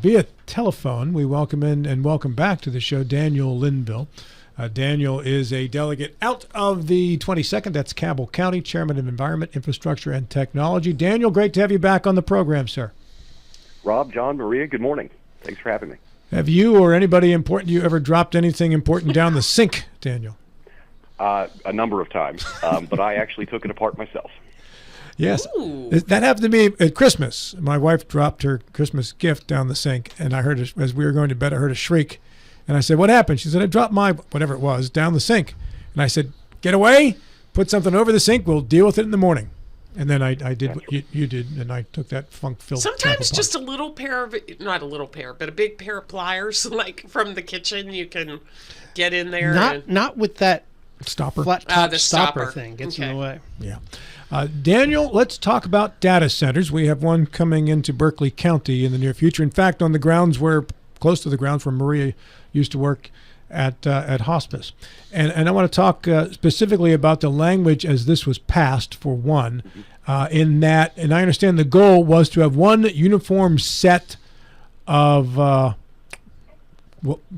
Via telephone, we welcome in and welcome back to the show Daniel Linville. Daniel is a delegate out of the 22nd, that's Cabell County, Chairman of Environment, Infrastructure, and Technology. Daniel, great to have you back on the program, sir. Rob, John, Maria, good morning. Thanks for having me. Have you or anybody important you ever dropped anything important down the sink, Daniel? A number of times, but I actually took it apart myself. Yes. Ooh. That happened to me at Christmas. My wife dropped her Christmas gift down the sink, and I heard, as we were going to bed, I heard a shriek. And I said, "What happened?" She said, "I dropped my, whatever it was, down the sink." And I said, "Get away, put something over the sink, we'll deal with it in the morning." And then I did what you did, and I took that funk-filled Sometimes just a little pair of, not a little pair, but a big pair of pliers, like from the kitchen, you can get in there. Not with that stopper. flat top the stopper stopper thing. Gets Okay. in the way. Yeah. Daniel, let's talk about data centers. We have one coming into Berkeley County in the near future. In fact, on the grounds close to the grounds where Maria used to work at hospice. And I want to talk specifically about the language as this was passed, for one, in that, and I understand the goal was to have one uniform set of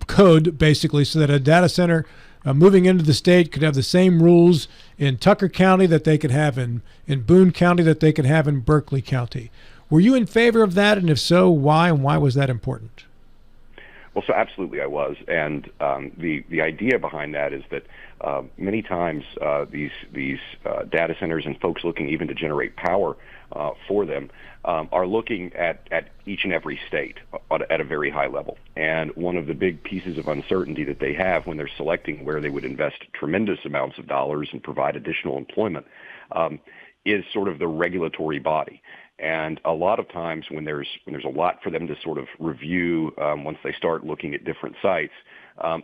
code, basically, so that a data center moving into the state could have the same rules in Tucker County that they could have in Boone County that they could have in Berkeley County. Were you in favor of that? And if so, why? And why was that important? Well, so absolutely I was. And the idea behind that is that many times these data centers and folks looking even to generate power for them are looking at each and every state at a very high level. And one of the big pieces of uncertainty that they have when they're selecting where they would invest tremendous amounts of dollars and provide additional employment is sort of the regulatory body. And a lot of times when there's a lot for them to sort of review once they start looking at different sites,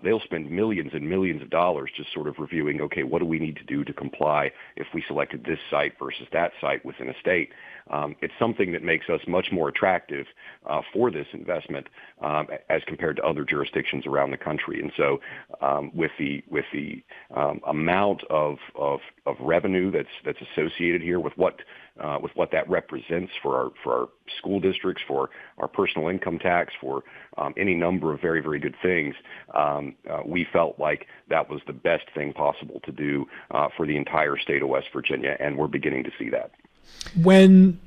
they'll spend millions and millions of dollars just sort of reviewing, okay, what do we need to do to comply if we selected this site versus that site within a state? It's something that makes us much more attractive for this investment as compared to other jurisdictions around the country. And so with the amount of revenue that's associated here with what that represents for our school districts, for our personal income tax, for any number of very, very good things, we felt like that was the best thing possible to do for the entire state of West Virginia, and we're beginning to see that. When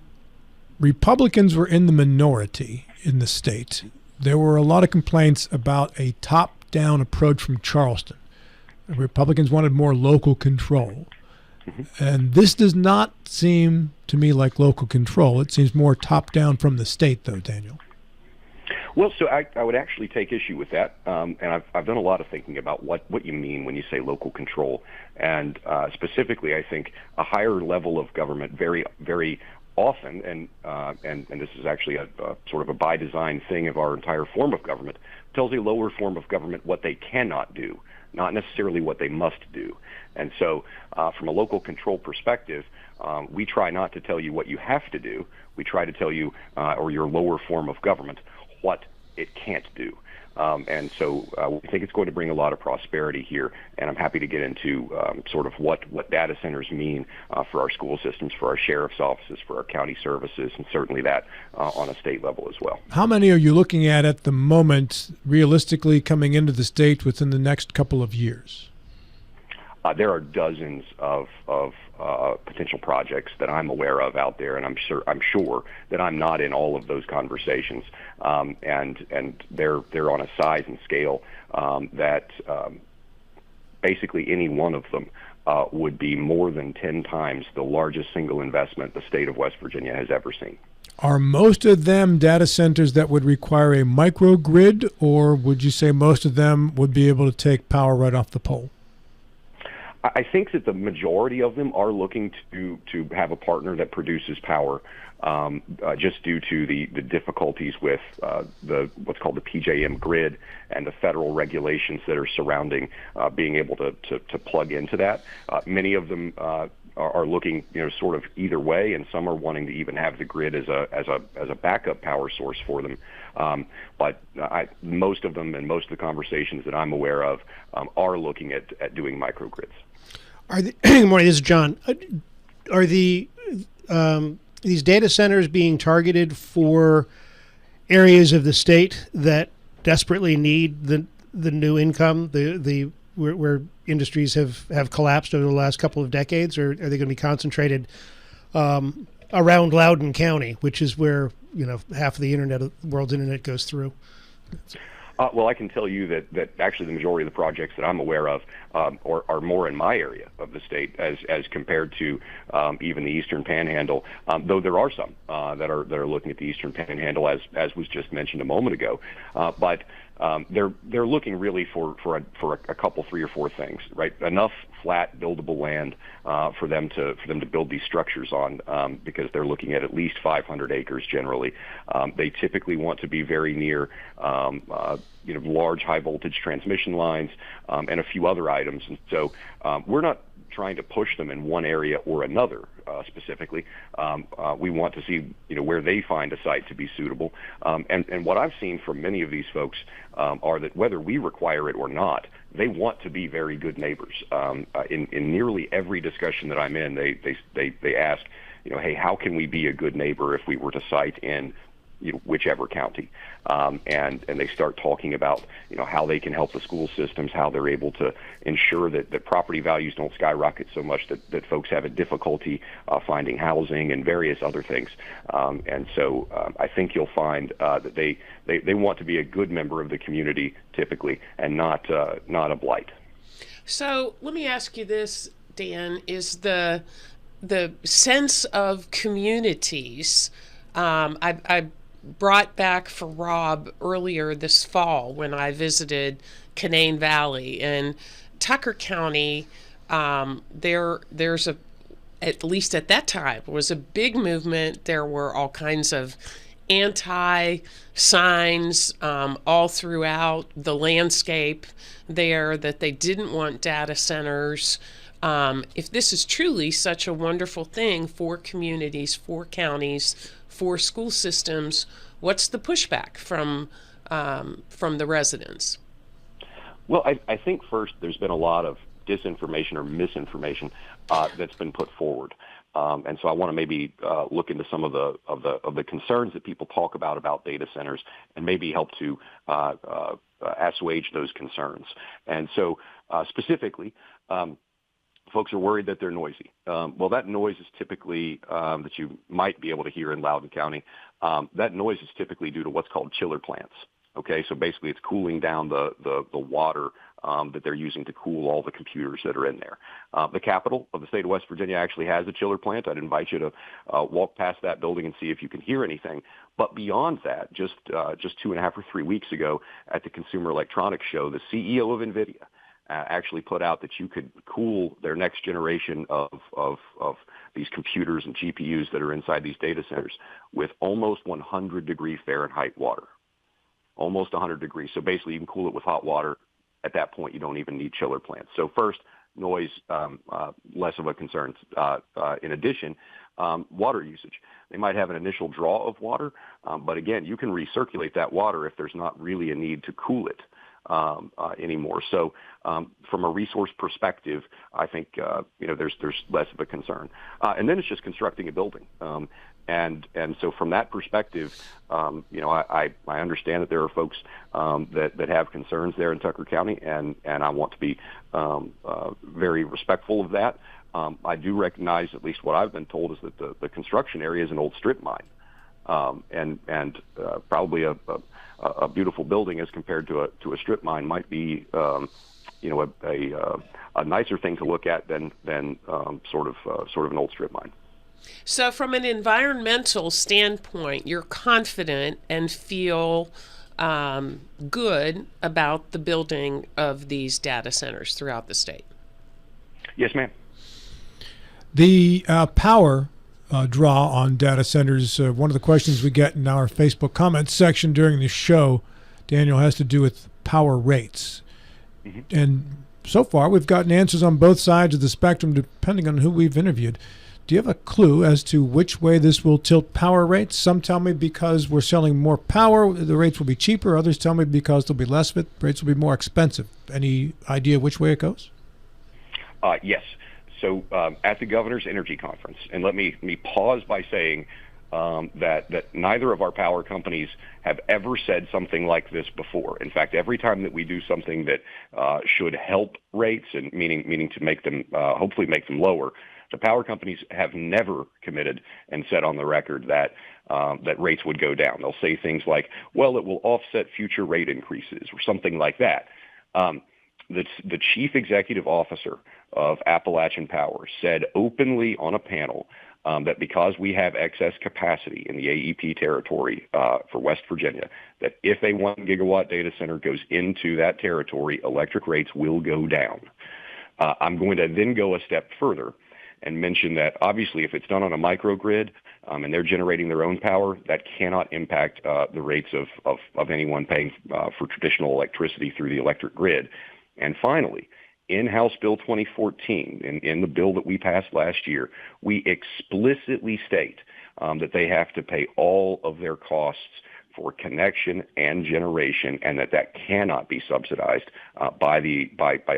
Republicans were in the minority in the state, there were a lot of complaints about a top-down approach from Charleston. Republicans wanted more local control. And this does not seem to me like local control. It seems more top-down from the state, though, Daniel. Well, so I would actually take issue with that, and I've done a lot of thinking about what you mean when you say local control, and specifically, I think a higher level of government very, very often, and this is actually a sort of a by design thing of our entire form of government, tells a lower form of government what they cannot do, not necessarily what they must do. And so from a local control perspective, we try not to tell you what you have to do. We try to tell you, or your lower form of government, what it can't do. And so we think it's going to bring a lot of prosperity here, and I'm happy to get into sort of what data centers mean for our school systems, for our sheriff's offices, for our county services, and certainly that on a state level as well. How many are you looking at the moment, realistically, coming into the state within the next couple of years? There are dozens of potential projects that I'm aware of out there, and I'm sure that I'm not in all of those conversations. And they're on a size and scale that basically any one of them would be more than 10 times the largest single investment the state of West Virginia has ever seen. Are most of them data centers that would require a microgrid, or would you say most of them would be able to take power right off the pole? I think that the majority of them are looking to have a partner that produces power, just due to the difficulties with what's called the PJM grid and the federal regulations that are surrounding being able to plug into that. Many of them are looking, sort of either way, and some are wanting to even have the grid as a backup power source for them. But most of them and most of the conversations that I'm aware of are looking at doing microgrids. Good morning, this is John. Are these data centers being targeted for areas of the state that desperately need the new income, where industries have collapsed over the last couple of decades, or are they going to be concentrated around Loudoun County, which is where half of the world's internet goes through? Well, I can tell you that actually the majority of the projects that I'm aware of are more in my area of the state as compared to even the Eastern Panhandle. Though there are some that are looking at the Eastern Panhandle, as was just mentioned a moment ago. But they're looking really for a couple, 3 or 4 things, right? Enough flat buildable land for them to build these structures on, because they're looking at least 500 acres generally. They typically want to be very near large high voltage transmission lines and a few other items. And so we're not trying to push them in one area or another specifically. We want to see where they find a site to be suitable. And what I've seen from many of these folks are that whether we require it or not, they want to be very good neighbors. In nearly every discussion that I'm in, they ask, hey, how can we be a good neighbor if we were to site in whichever county, and they start talking about how they can help the school systems, how they're able to ensure that property values don't skyrocket so much that folks have a difficulty finding housing and various other things. And so I think you'll find that they want to be a good member of the community typically, and not a blight. So let me ask you this, Dan: is the sense of communities? I brought back for Rob earlier this fall when I visited Canaan Valley and Tucker County. There's at least at that time, was a big movement. There were all kinds of anti-signs all throughout the landscape there that they didn't want data centers. If this is truly such a wonderful thing for communities, for counties, for school systems, what's the pushback from the residents? Well, I think first there's been a lot of disinformation or misinformation that's been put forward, and so I want to maybe look into some of the concerns that people talk about data centers, and maybe help to assuage those concerns. And so specifically, folks are worried that they're noisy. Well, that noise is typically that you might be able to hear in Loudoun County. That noise is typically due to what's called chiller plants. Okay, so basically it's cooling down the water that they're using to cool all the computers that are in there. The capital of the state of West Virginia actually has a chiller plant. I'd invite you to walk past that building and see if you can hear anything. But beyond that, just 2.5 or 3 weeks ago at the Consumer Electronics Show, the CEO of NVIDIA actually put out that you could cool their next generation of these computers and GPUs that are inside these data centers with almost 100-degree Fahrenheit water. Almost 100 degrees. So basically you can cool it with hot water. At that point, you don't even need chiller plants. So first, noise, less of a concern. In addition, water usage. They might have an initial draw of water, but again, you can recirculate that water if there's not really a need to cool it anymore. So from a resource perspective, I think there's less of a concern. And then it's just constructing a building. And so from that perspective, I understand that there are folks that have concerns there in Tucker County, and I want to be very respectful of that. I do recognize, at least what I've been told, is that the construction area is an old strip mine, and probably a beautiful building as compared to a strip mine might be a nicer thing to look at than sort of an old strip mine. So from an environmental standpoint, you're confident and feel good about the building of these data centers throughout the state? Yes, ma'am. The power draw on data centers, one of the questions we get in our Facebook comments section during the show, Daniel, has to do with power rates. Mm-hmm. And so far we've gotten answers on both sides of the spectrum depending on who we've interviewed. Do you have a clue as to which way this will tilt power rates? Some tell me because we're selling more power, the rates will be cheaper. Others tell me because there'll be less of it, rates will be more expensive. Any idea which way it goes? Yes. So at the Governor's Energy Conference, and let me pause by saying that neither of our power companies have ever said something like this before. In fact, every time that we do something that should help rates, and meaning to make them hopefully make them lower, the power companies have never committed and said on the record that that rates would go down. They'll say things like, "Well, it will offset future rate increases," or something like that. The chief executive officer of Appalachian Power said openly on a panel that because we have excess capacity in the AEP territory for West Virginia, that if a 1 gigawatt data center goes into that territory, electric rates will go down. I'm going to then go a step further and mention that obviously if it's done on a microgrid and they're generating their own power, that cannot impact the rates of anyone paying for traditional electricity through the electric grid. And finally, in House Bill 2014, in the bill that we passed last year, we explicitly state that they have to pay all of their costs for connection and generation, and that cannot be subsidized by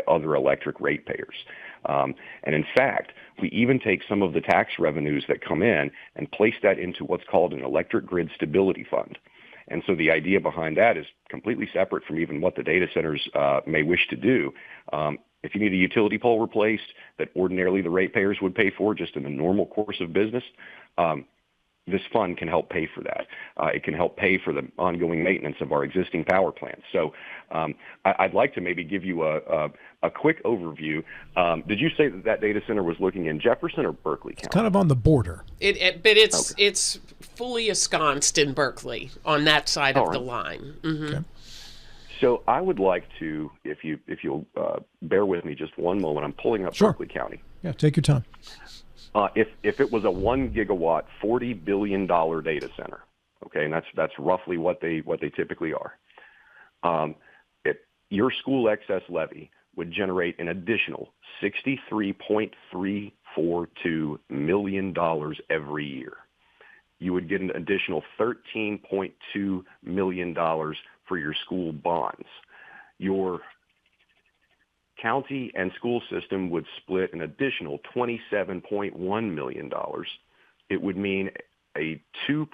other electric ratepayers. And in fact, we even take some of the tax revenues that come in and place that into what's called an electric grid stability fund. And so the idea behind that is completely separate from even what the data centers may wish to do. If you need a utility pole replaced that ordinarily the ratepayers would pay for just in the normal course of business, this fund can help pay for that. It can help pay for the ongoing maintenance of our existing power plants. So I'd like to maybe give you a quick overview. Did you say that data center was looking in Jefferson or Berkeley County? It's kind of on the border. But it's fully ensconced in Berkeley on that side of the line. Mm-hmm. Okay. So I would like to, if you'll bear with me just one moment, I'm pulling up Berkeley County. Yeah, take your time. If it was a 1 gigawatt, $40 billion data center, okay, and that's roughly what they typically are. Your school excess levy would generate an additional $63.342 million every year. You would get an additional $13.2 million for your school bonds. Your county and school system would split an additional $27.1 million. It would mean a 2%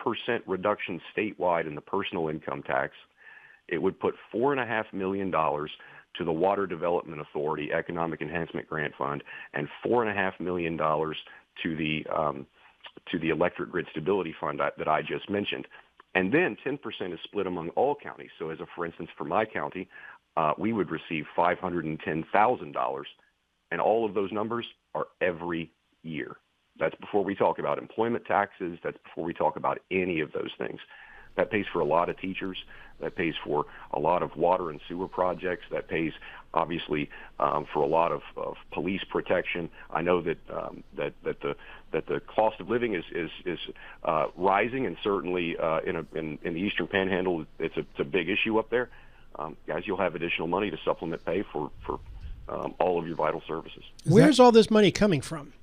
reduction statewide in the personal income tax. It would put $4.5 million to the Water Development Authority Economic Enhancement Grant Fund and $4.5 million to the Electric Grid Stability Fund that I just mentioned. And then 10% is split among all counties. So for instance, for my county, we would receive $510,000, and all of those numbers are every year. That's before we talk about employment taxes. That's before we talk about any of those things. That pays for a lot of teachers. That pays for a lot of water and sewer projects. That pays, obviously, for a lot of police protection. I know that the cost of living is rising, and certainly in the Eastern Panhandle, it's a big issue up there. Guys, you'll have additional money to supplement pay for all of your vital services. Where's all this money coming from?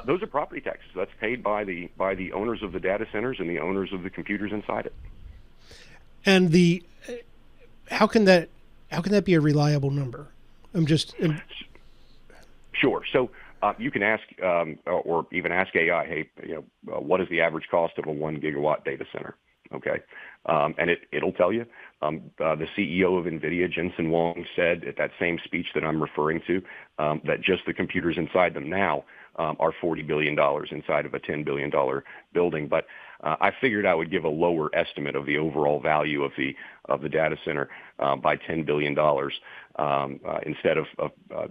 Those are property taxes. That's paid by the owners of the data centers and the owners of the computers inside it. And how can that be a reliable number? Sure. So you can ask or even ask AI, hey, what is the average cost of a 1 gigawatt data center? Okay. And it'll tell you. The CEO of NVIDIA, Jensen Huang, said at that same speech that I'm referring to that just the computers inside them now are $40 billion inside of a $10 billion building. But I figured I would give a lower estimate of the overall value of the data center by $10 billion instead of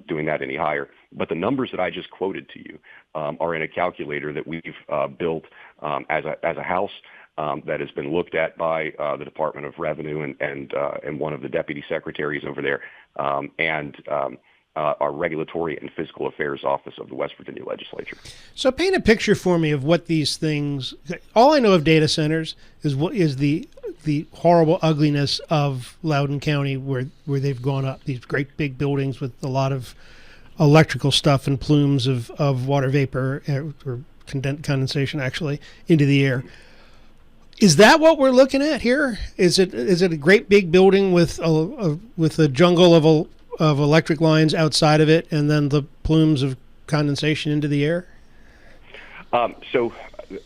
doing that any higher. But the numbers that I just quoted to you are in a calculator that we've built as a house. That has been looked at by the Department of Revenue and one of the deputy secretaries over there, and our Regulatory and Fiscal Affairs Office of the West Virginia Legislature. So paint a picture for me of what these things. All I know of data centers is the horrible ugliness of Loudoun County, where they've gone up, these great big buildings with a lot of electrical stuff and plumes of water vapor or condensation actually into the air. Is that what we're looking at here? Is it a great big building with a jungle of electric lines outside of it, and then the plumes of condensation into the air? So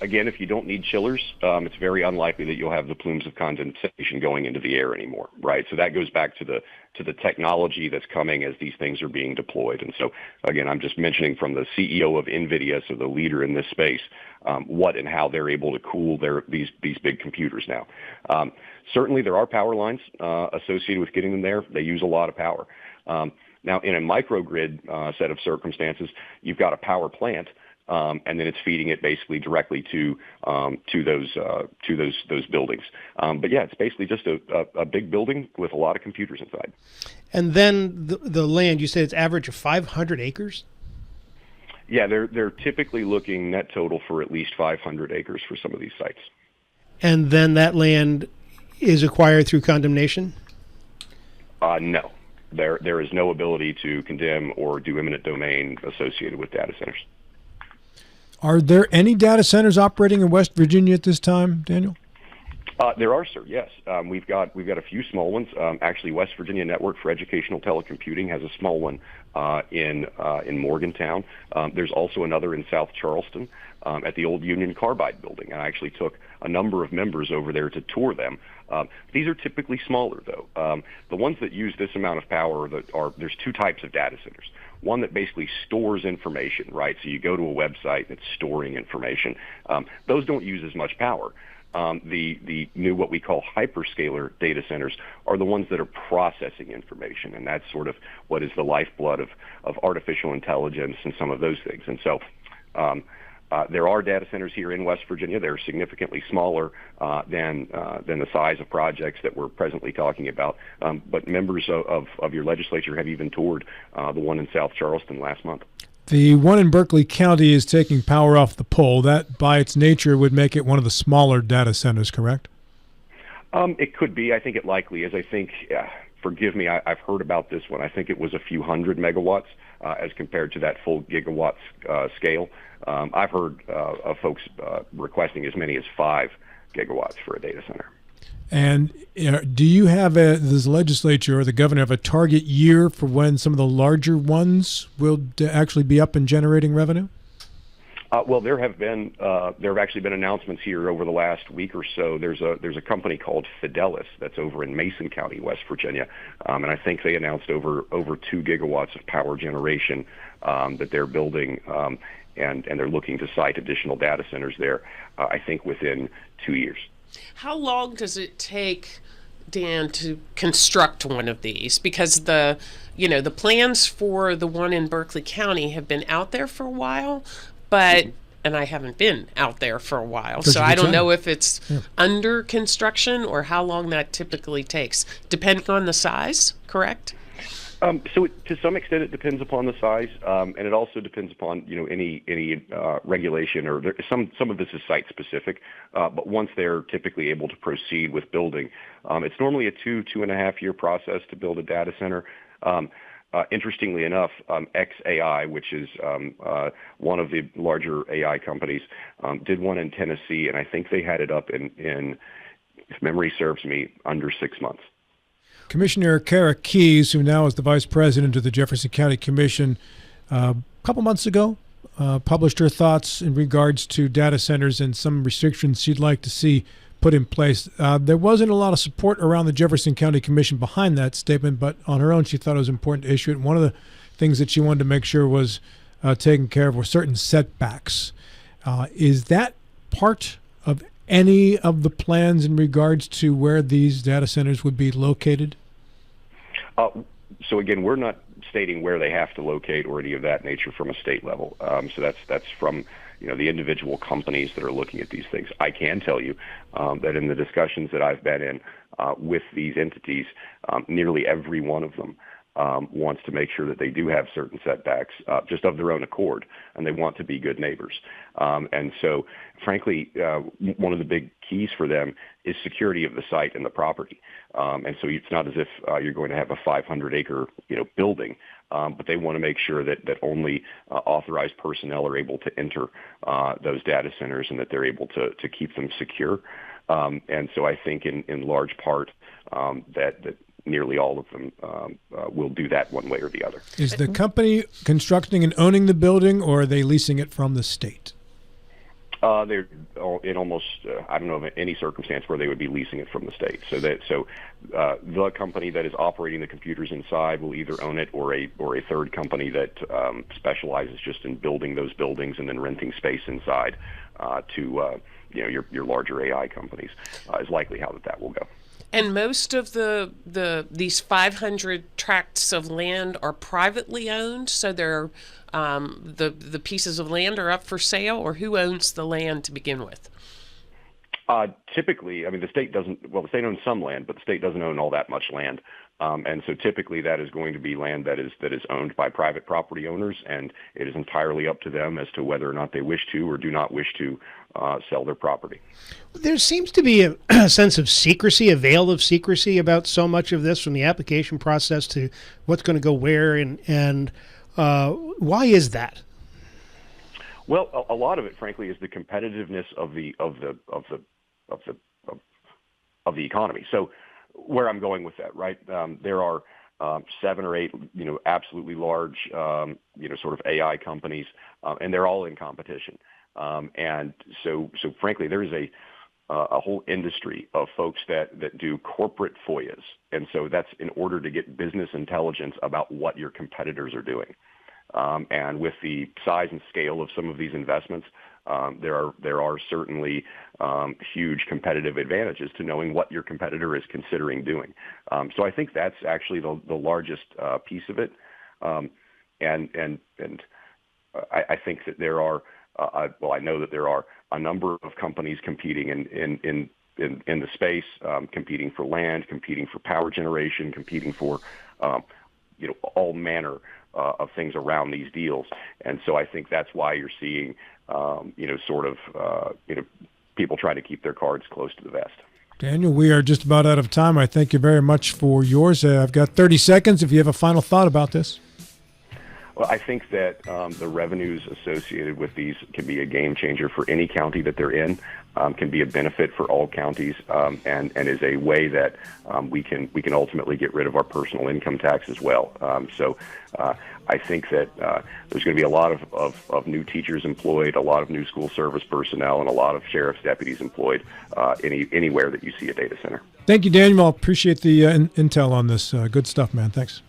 again, if you don't need chillers, it's very unlikely that you'll have the plumes of condensation going into the air anymore, right? So that goes back to the technology that's coming as these things are being deployed. And so, again, I'm just mentioning from the CEO of NVIDIA, so the leader in this space, what and how they're able to cool these big computers now. Certainly, there are power lines associated with getting them there. They use a lot of power. Now, in a microgrid set of circumstances, you've got a power plant. And then it's feeding it basically directly to those buildings. But yeah, it's basically just a big building with a lot of computers inside. And then the land, you said it's average of 500 acres? Yeah, they're typically looking net total for at least 500 acres for some of these sites. And then that land is acquired through condemnation? No. There is no ability to condemn or do eminent domain associated with data centers. Are there any data centers operating in West Virginia at this time, Daniel? There are, sir. Yes, we've got a few small ones. Actually, West Virginia Network for Educational Telecomputing has a small one in Morgantown. There's also another in South Charleston at the old Union Carbide building. And I actually took a number of members over there to tour them. These are typically smaller, though. The ones that use this amount of power there's two types of data centers. One that basically stores information, right? So you go to a website that's storing information. Those don't use as much power. The new what we call hyperscaler data centers are the ones that are processing information, and that's sort of what is the lifeblood of artificial intelligence and some of those things. And so there are data centers here in West Virginia. They're significantly smaller than the size of projects that we're presently talking about. But members of your legislature have even toured the one in South Charleston last month. The one in Berkeley County is taking power off the pole. That, by its nature, would make it one of the smaller data centers, correct? It could be. I think it likely is. I think, forgive me, I've heard about this one. I think it was a few hundred megawatts as compared to that full gigawatts scale. I've heard of folks requesting as many as 5 gigawatts for a data center. And do you have, this legislature or the governor, have a target year for when some of the larger ones will actually be up and generating revenue? Well, there have actually been announcements here over the last week or so. There's a company called Fidelis that's over in Mason County, West Virginia, and I think they announced over 2 gigawatts of power generation that they're building, and they're looking to site additional data centers there. I think within 2 years. How long does it take, Dan, to construct one of these? Because the plans for the one in Berkeley County have been out there for a while, but and I haven't been out there for a while, so I don't know if it's under construction or how long that typically takes, depending on the size, correct? So to some extent, it depends upon the size, and it also depends upon any regulation or some of this is site specific. But once they're typically able to proceed with building, it's normally a 2.5 year process to build a data center. Interestingly enough, XAI, which is one of the larger AI companies, did one in Tennessee, and I think they had it up in if memory serves me, under 6 months. Commissioner Kara Keys, who now is the vice president of the Jefferson County Commission, a couple months ago published her thoughts in regards to data centers and some restrictions she'd like to see put in place. There wasn't a lot of support around the Jefferson County Commission behind that statement, but on her own she thought it was important to issue it. And one of the things that she wanted to make sure was taken care of were certain setbacks. Is that part of any of the plans in regards to where these data centers would be located? So again, we're not stating where they have to locate or any of that nature from a state level. So that's from the individual companies that are looking at these things. I can tell you that in the discussions that I've been in with these entities, nearly every one of them wants to make sure that they do have certain setbacks just of their own accord, and they want to be good neighbors. And so, frankly, one of the big keys for them is security of the site and the property. And so it's not as if you're going to have a 500-acre building, but they want to make sure that only authorized personnel are able to enter those data centers and that they're able to keep them secure. And so I think in large part that nearly all of them will do that one way or the other. Is the company constructing and owning the building, or are they leasing it from the state? They're in almost I don't know of any circumstance where they would be leasing it from the state. So the company that is operating the computers inside will either own it, or a third company that specializes just in building those buildings and then renting space inside to your larger AI companies is likely how that will go. And most of these 500 tracts of land are privately owned, so they're the pieces of land are up for sale, or who owns the land to begin with? Typically, I mean, the state doesn't. Well, the state owns some land, but the state doesn't own all that much land, and so typically that is going to be land that is owned by private property owners, and it is entirely up to them as to whether or not they wish to or do not wish to sell their property. There seems to be a sense of secrecy, a veil of secrecy about so much of this, from the application process to what's going to go where, and why is that? Well, a lot of it, frankly, is the competitiveness of the economy. So, where I'm going with that, right? There are 7 or 8, absolutely large, sort of AI companies, and they're all in competition. And so frankly, there is a whole industry of folks that do corporate FOIAs, and so that's in order to get business intelligence about what your competitors are doing. And with the size and scale of some of these investments, there are certainly huge competitive advantages to knowing what your competitor is considering doing. So I think that's actually the largest piece of it. And I think that there are, I know that there are a number of companies competing in the space, competing for land, competing for power generation, competing for all manner of things around these deals. And so I think that's why you're seeing, people trying to keep their cards close to the vest. Daniel, we are just about out of time. I thank you very much for yours. I've got 30 seconds if you have a final thought about this. Well, I think that the revenues associated with these can be a game changer for any county that they're in, can be a benefit for all counties, and is a way that we can ultimately get rid of our personal income tax as well. So I think that there's going to be a lot of new teachers employed, a lot of new school service personnel, and a lot of sheriff's deputies employed anywhere that you see a data center. Thank you, Daniel. I appreciate the intel on this. Good stuff, man. Thanks.